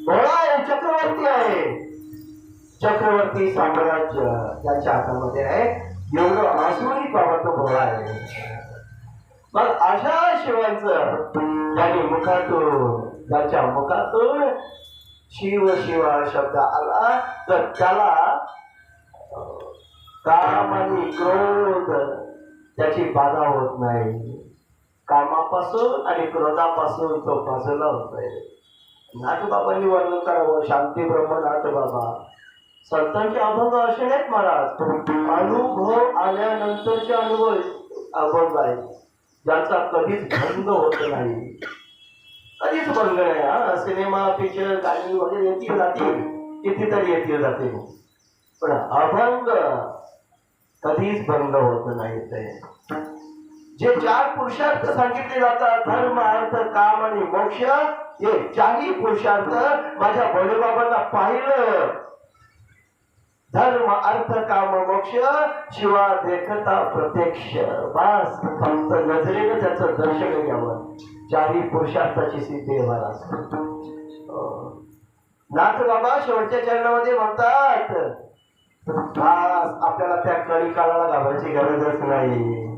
भोळा हे चक्रवर्ती आहे. चक्रवर्ती साम्राज्य त्याच्या हातामध्ये आहे. एवढं आसुरी बाबाचं भोळा आहे. मग अशा शिवांचं त्याने त्याच्या मुखातून शिव शिव शब्द आला तर त्याला काम आणि क्रोध त्याची बाधा होत नाही. कामापासून आणि क्रोधापासून तो बाजूला होतोय. नाथबाबांनी वर्णन करावं. शांती ब्रह्म नाथबाबा संतांचे अभंग असे नाहीत महाराज. अनुभव आल्यानंतरचे अभंग आहेत ज्याचा कधीच भंग होत नाही. कधीच भंग नाही. हा सिनेमा पिक्चर गाणी वगैरे येतील जातील कितीतरी येतील जाते पण अभंग कधीच भंग होत नाही. जे 4 पुरुषार्थ सांगितले जातात धर्म अर्थ काम आणि मोक्ष हे 4ही पुरुषार्थ माझ्या भोलेबाबांना पाहिलं. धर्म अर्थ काम मोक्ष शिवा देखता प्रत्यक्ष. बस फक्त नजरेनं त्याचं दर्शन घ्यावं. 4ही पुरुषार्थाची सिद्धी आहे महाराज. नाथ बाबा शेवटच्या चरणामध्ये म्हणतात आपल्याला त्या कळी काळाला घाबरायची गरजच नाही.